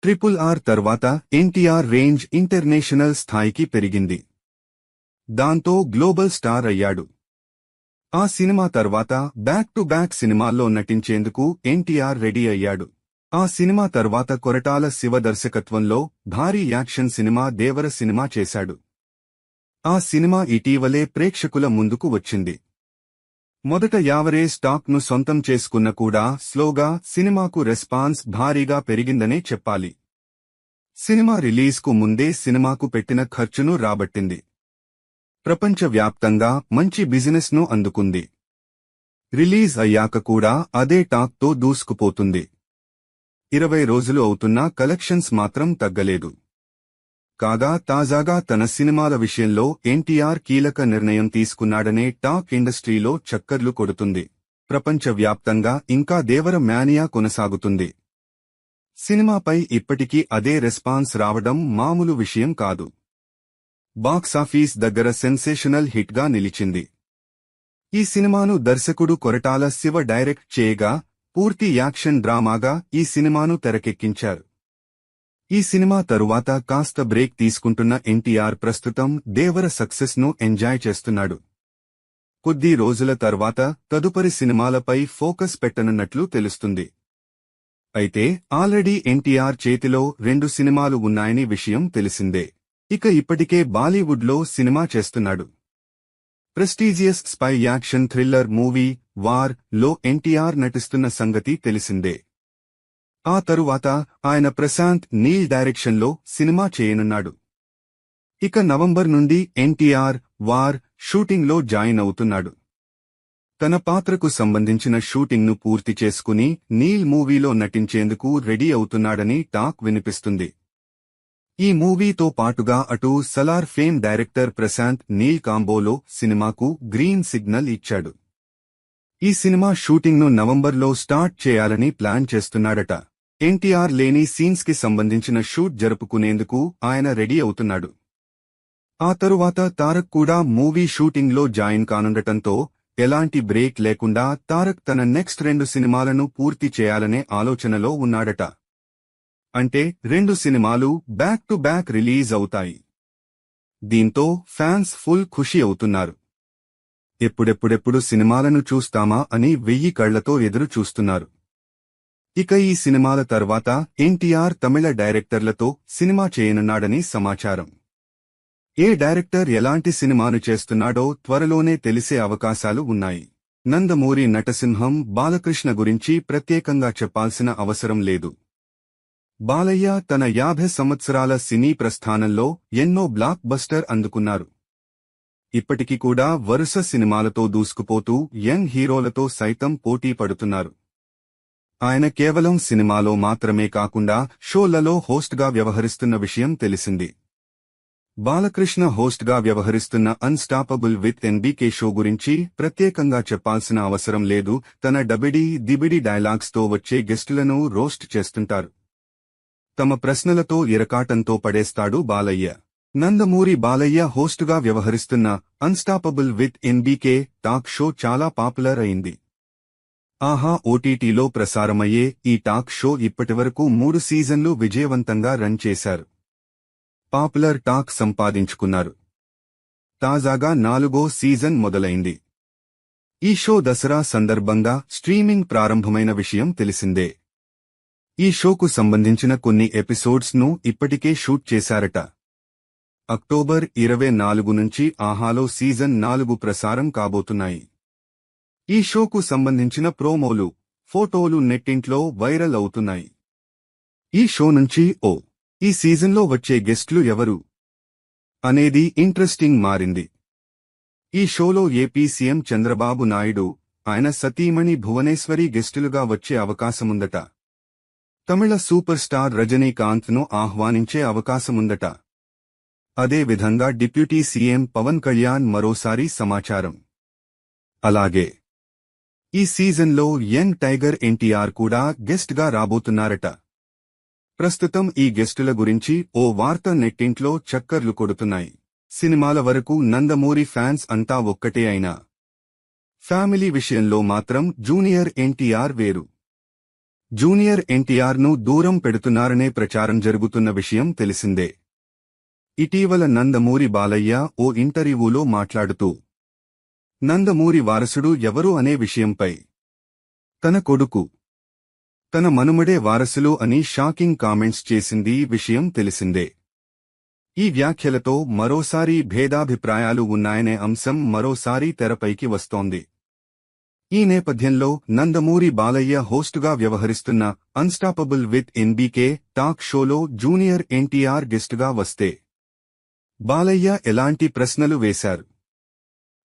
RRR తర్వాత NTR range international స్థాయికి పెరిగింది. దాంతో గ్లోబల్ స్టార్ అయ్యాడు. ఆ సినిమా తర్వాత బ్యాక్ టు బ్యాక్ సినిమాల్లో నటించేందుకు ఎన్టీఆర్ రెడీ అయ్యాడు. ఆ సినిమా తర్వాత కొరటాల శివ దర్శకత్వంలో భారీ యాక్షన్ సినిమా దేవర సినిమా చేశాడు. ఆ సినిమా ఇటీవలే ప్రేక్షకుల ముందుకు వచ్చింది. మొదట యావరేజ్ టాక్ ను సొంతం చేసుకున్న కూడా స్లోగా సినిమాకు రెస్పాన్స్ భారీగా పెరిగిందనే చెప్పాలి. సినిమా రిలీజ్ కు ముందే సినిమాకు పెట్టిన ఖర్చును రాబట్టింది. ప్రపంచవ్యాప్తంగా మంచి బిజినెస్ ను అందుకుంది. రిలీజ్ అయ్యాక కూడా అదే టాక్ తో దూసుకుపోతుంది. 20 రోజులు అవుతున్నా కలెక్షన్స్ మాత్రం తగ్గలేదు. కాగా తాజాగా తన సినిమాల విషయంలో ఎన్టీఆర్ కీలక నిర్ణయం తీసుకున్నాడనే టాక్ ఇండస్ట్రీలో చక్కర్లు కొడుతుంది. ప్రపంచవ్యాప్తంగా ఇంకా దేవర మ్యానియా కొనసాగుతుంది. సినిమాపై ఇప్పటికీ అదే రెస్పాన్స్ రావడం మామూలు విషయం కాదు. బాక్సాఫీస్ దగ్గర సెన్సేషనల్ హిట్ గా నిలిచింది. ఈ సినిమాను దర్శకుడు కొరటాల శివ డైరెక్ట్ చేయగా పూర్తి యాక్షన్ డ్రామాగా ఈ సినిమాను తెరకెక్కించారు. ఈ సినిమా తరువాత కాస్త బ్రేక్ తీసుకుంటున్న ఎన్టీఆర్ ప్రస్తుతం దేవర సక్సెస్ ను ఎంజాయ్ చేస్తున్నాడు. కొద్ది రోజుల తర్వాత తదుపరి సినిమాలపై ఫోకస్ పెట్టనున్నట్లు తెలుస్తుంది. అయితే ఆల్రెడీ ఎన్టీఆర్ చేతిలో 2 సినిమాలు ఉన్నాయని విషయం తెలిసిందే. ఇక ఇప్పటికే బాలీవుడ్లో సినిమా చేస్తున్నాడు. Prestigious spy action thriller movie war లో ఎన్టీఆర్ నటిస్తున్న సంగతి తెలిసిందే. ఆ తరువాత ఆయన ప్రశాంత్ నీల్ డైరెక్షన్లో సినిమా చేయనున్నాడు. ఇక నవంబర్ నుండి ఎన్టీఆర్ వార్ షూటింగ్లో జాయిన్ అవుతున్నాడు. తన పాత్రకు సంబంధించిన షూటింగ్ను పూర్తి చేసుకుని నీల్ మూవీలో నటించేందుకు రెడీ అవుతున్నాడని టాక్ వినిపిస్తుంది. ఈ మూవీతో పాటుగా అటు సలార్ ఫేమ్ డైరెక్టర్ ప్రశాంత్ నీల్ కాంబోలో సినిమాకు గ్రీన్ సిగ్నల్ ఇచ్చాడు. ఈ సినిమా షూటింగ్ను నవంబర్లో స్టార్ట్ చేయాలని ప్లాన్ చేస్తున్నాడట. ఎన్టీఆర్ లేని సీన్స్ కి సంబంధించిన షూట్ జరుపుకునేందుకు ఆయన రెడీ అవుతున్నాడు. ఆ తరువాత తారక్ కూడా మూవీ షూటింగ్లో జాయిన్ కానుండటంతో ఎలాంటి బ్రేక్ లేకుండా తారక్ తన నెక్స్ట్ 2 సినిమాలను పూర్తి చేయాలనే ఆలోచనలో ఉన్నాడట. అంటే 2 సినిమాలు బ్యాక్ టు బ్యాక్ రిలీజ్ అవుతాయి. దీంతో ఫ్యాన్స్ ఫుల్ ఖుషి అవుతున్నారు. ఎప్పుడెప్పుడెప్పుడు సినిమాలను చూస్తామా అని 1000 కళ్లతో ఎదురు చూస్తున్నారు. ఇక ఈ సినిమాల తర్వాత ఎన్టీఆర్ తమిళ డైరెక్టర్లతో సినిమా చేయనున్నాడని సమాచారం. ఏ డైరెక్టర్ ఎలాంటి సినిమాను చేస్తున్నాడో త్వరలోనే తెలిసే అవకాశాలు ఉన్నాయి. నందమూరి నటసింహం బాలకృష్ణ గురించి ప్రత్యేకంగా చెప్పాల్సిన అవసరం లేదు. బాలయ్య తన 50 సంవత్సరాల సినీ ప్రస్థానంలో ఎన్నో బ్లాక్ బస్టర్ అందుకున్నారు. ఇప్పటికి కూడా వరుస సినిమాలతో దూసుకుపోతూ యంగ్ హీరోలతో సైతం పోటీ పడుతున్నారు. ఆయన కేవలం సినిమాలో మాత్రమే కాకుండా షోలలో హోస్ట్గా వ్యవహరిస్తున్న విషయం తెలిసింది. బాలకృష్ణ హోస్ట్గా వ్యవహరిస్తున్న అన్స్టాపబుల్ విత్ ఎన్బీకే షో గురించి ప్రత్యేకంగా చెప్పాల్సిన అవసరం లేదు. తన డబిడి దిబిడి డైలాగ్స్తో వచ్చే గెస్టులను రోస్ట్ చేస్తుంటారు. తమ ప్రశ్నలతో ఇరకాటంతో పడేస్తాడు బాలయ్య. నందమూరి బాలయ్య హోస్టుగా వ్యవహరిస్తున్న unstoppable with NBK talk show చాలా పాపులర్ అయింది. ఆహా ఓటీటీలో ప్రసారమయ్యే ఈ టాక్ షో ఇప్పటివరకు 3 సీజన్లు విజయవంతంగా రన్ చేశారు. పాపులర్ టాక్ సంపాదించుకున్నారు. తాజాగా 4వ సీజన్ మొదలైంది. ఈ షో దసరా సందర్భంగా స్ట్రీమింగ్ ప్రారంభమైన విషయం తెలిసిందే. ఈ షోకు సంబంధించిన కొన్ని ఎపిసోడ్స్ ను ఇప్పటికే షూట్ చేశారట. అక్టోబర్ 24 నుంచి ఆహాలో సీజన్ 4 ప్రసారం కాబోతున్నాయి. ఈ షోకు సంబంధించిన ప్రోమోలు, ఫోటోలు నెట్టింట్లో వైరల్ అవుతున్నాయి. ఈ షో నుంచి ఈ సీజన్లో వచ్చే గెస్ట్లు ఎవరు అనేది ఇంట్రెస్టింగ్ మారింది. ఈ షోలో ఏపీ సీఎం చంద్రబాబు నాయుడు, ఆయన సతీమణి భువనేశ్వరి గెస్టులుగా వచ్చే అవకాశముందట. తమిళ సూపర్ స్టార్ రజనీకాంత్ ను ఆహ్వానించే అవకాశముందట. అదే విధంగా డిప్యూటీ సీఎం పవన్ కళ్యాణ్ మరోసారి సమాచారం. అలాగే ఈ సీజన్లో యంగ్ టైగర్ ఎన్టీఆర్ కూడా గెస్ట్ గా రాబోతున్నారట. ప్రస్తుతం ఈ గెస్టుల గురించి ఓ వార్త నెట్టింట్లో చక్కర్లు కొడుతున్నాయి. సినిమాల వరకు నందమూరి ఫ్యాన్స్ అంతా ఒక్కటే అయినా ఫ్యామిలీ విషయంలో మాత్రం జూనియర్ ఎన్టీఆర్ వేరు. జూనియర్ ఎన్టీఆర్ ను దూరం పెడుతున్నారనే ప్రచారం జరుగుతున్న విషయం తెలిసిందే. ఇటీవల నందమూరి బాలయ్య ఓ ఇంటర్వ్యూలో మాట్లాడుతూ నందమూరి వారసుడు ఎవరు అనే విషయంపై తన కొడుకు, తన మనుమడే వారసులు అని షాకింగ్ కామెంట్స్ చేసింది విషయం తెలిసిందే. ఈ వ్యాఖ్యలతో మరోసారి భేదాభిప్రాయాలు ఉన్నాయనే అంశం మరోసారి తెరపైకి వస్తోంది. ఈ నేపథ్యంలో నందమూరి బాలయ్య హోస్టుగా వ్యవహరిస్తున్న అన్స్టాపబుల్ విత్ ఎన్బీకే టాక్ షోలో జూనియర్ ఎన్టీఆర్ గెస్టుగా వస్తే బాలయ్య ఎలాంటి ప్రశ్నలు వేశారు,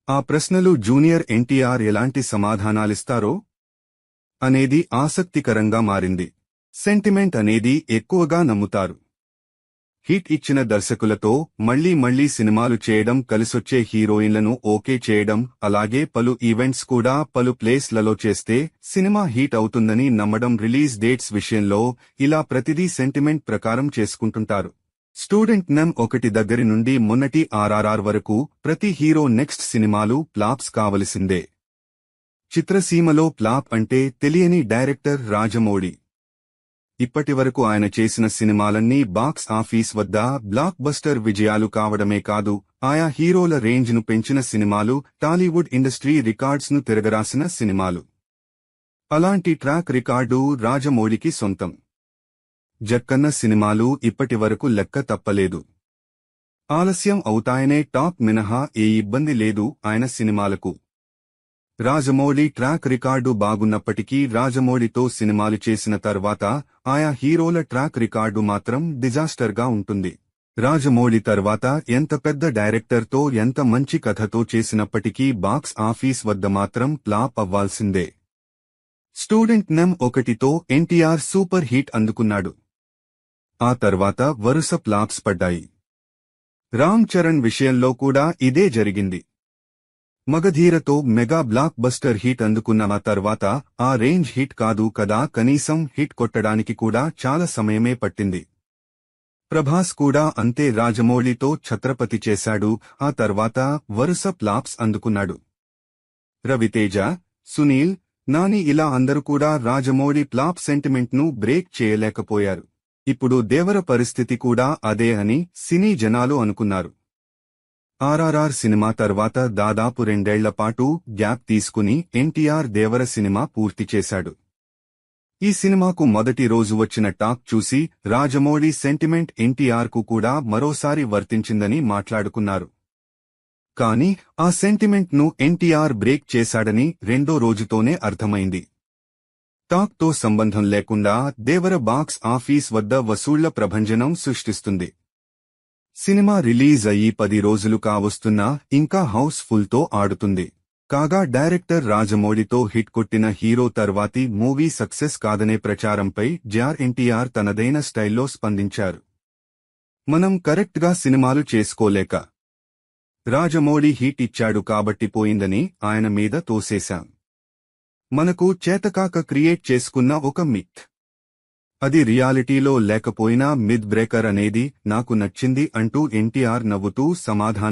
ఆ ప్రశ్నలు జూనియర్ ఎన్టీఆర్ ఎలాంటి సమాధానాలిస్తారో అనేది ఆసక్తికరంగా మారింది. సెంటిమెంట్ అనేది ఎక్కువగా నమ్ముతారు. హిట్ ఇచ్చిన దర్శకులతో మళ్లీ సినిమాలు చేయడం, కలిసొచ్చే హీరోయిన్లను ఓకే చేయడం, అలాగే పలు ఈవెంట్స్ కూడా పలు ప్లేస్లలో చేస్తే సినిమా హిట్ అవుతుందని నమ్మడం, రిలీజ్ డేట్స్ విషయంలో ఇలా ప్రతిదీ సెంటిమెంట్ ప్రకారం చేసుకుంటుంటారు. స్టూడెంట్ నెం 1 దగ్గరి నుండి మొన్నటి ఆర్ఆర్ఆర్ వరకు ప్రతి హీరో నెక్స్ట్ సినిమాలు ఫ్లాప్స్ కావలసిందే. చిత్రసీమలో ఫ్లాప్ అంటే తెలియని డైరెక్టర్ రాజమౌళి. ఇప్పటివరకు ఆయన చేసిన సినిమాలన్నీ బాక్స్ ఆఫీస్ వద్ద బ్లాక్ బస్టర్ విజయాలు కావడమే కాదు, ఆయా హీరోల రేంజ్ను పెంచిన సినిమాలు, టాలీవుడ్ ఇండస్ట్రీ రికార్డ్స్ను తిరగరాసిన సినిమాలు. అలాంటి ట్రాక్ రికార్డు రాజమౌళికి సొంతం. జక్కన్న సినిమాలు ఇప్పటివరకు లెక్క తప్పలేదు. ఆలస్యం అవుతాయనే టాక్ మినహా ఏ ఇబ్బంది లేదు ఆయన సినిమాలకు. రాజమౌళి ట్రాక్ రికార్డు బాగున్నప్పటికీ రాజమౌళితో సినిమాలు చేసిన తర్వాత ఆయా హీరోల ట్రాక్ రికార్డు మాత్రం డిజాస్టర్గా ఉంటుంది. రాజమౌళి తర్వాత ఎంత పెద్ద డైరెక్టర్తో ఎంత మంచి కథతో చేసినప్పటికీ బాక్స్ ఆఫీస్ వద్ద మాత్రం ఫ్లాప్ అవ్వాల్సిందే. స్టూడెంట్ నెం 1తో ఎన్టీఆర్ సూపర్ హిట్ అందుకున్నాడు. ఆ తర్వాత వరుస ఫ్లాప్స్ పడ్డాయి. రామ్ చరణ్ విషయంలో కూడా ఇదే జరిగింది. మగధీరతో మెగా బ్లాక్ బస్టర్ హిట్ అందుకున్న ఆ తర్వాత ఆ రేంజ్ హిట్ కాదు కదా, కనీసం హిట్ కొట్టడానికి కూడా చాలా సమయమే పట్టింది. ప్రభాస్ కూడా అంతే, రాజమౌళితో ఛత్రపతి చేశాడు, ఆ తర్వాత వరుస ఫ్లాప్స్ అందుకున్నాడు. రవితేజ, సునీల్, నాని ఇలా అందరూ కూడా రాజమౌళి ఫ్లాప్ సెంటిమెంట్ను బ్రేక్ చేయలేకపోయారు. ఇప్పుడు దేవర పరిస్థితి కూడా అదే అని సినీ జనాలు అనుకున్నారు. ఆర్ఆర్ఆర్ సినిమా తర్వాత దాదాపు 2 ఏళ్ల పాటు గ్యాప్ తీసుకుని ఎన్టీఆర్ దేవర సినిమా పూర్తి చేశాడు. ఈ సినిమాకు మొదటి రోజు వచ్చిన టాక్ చూసి రాజమౌళి సెంటిమెంట్ ఎన్టీఆర్కు కూడా మరోసారి వర్తించిందని మాట్లాడుకున్నారు. కానీ ఆ సెంటిమెంట్ను ఎన్టీఆర్ బ్రేక్ చేశాడని రెండో రోజుతోనే అర్థమైంది. టాక్తో సంబంధం లేకుండా దేవర బాక్స్ ఆఫీస్ వద్ద వసూళ్ల ప్రభంజనం సృష్టిస్తుంది. సినిమా రిలీజ్ అయ్యి 10 రోజులు కావస్తున్నా ఇంకా హౌస్ ఫుల్తో ఆడుతుంది. కాగా డైరెక్టర్ రాజమౌళితో హిట్ కొట్టిన హీరో తర్వాతి మూవీ సక్సెస్ కాదనే ప్రచారంపై ఎన్టీఆర్ తనదైన స్టైల్లో స్పందించారు. మనం కరెక్ట్గా సినిమాలు చేసుకోలేక రాజమౌళి హిట్ ఇచ్చాడు కాబట్టి పోయిందని ఆయన మీద తోసేశాం. మనకు చేతకాక క్రియేట్ చేసుకున్న ఒక మిత్. అది రియాలిటీలో లేకపోయినా మిత్ బ్రేకర్ అనేది నాకు నచ్చింది అంటూ ఎన్టీఆర్ నవ్వుతూ సమాధానం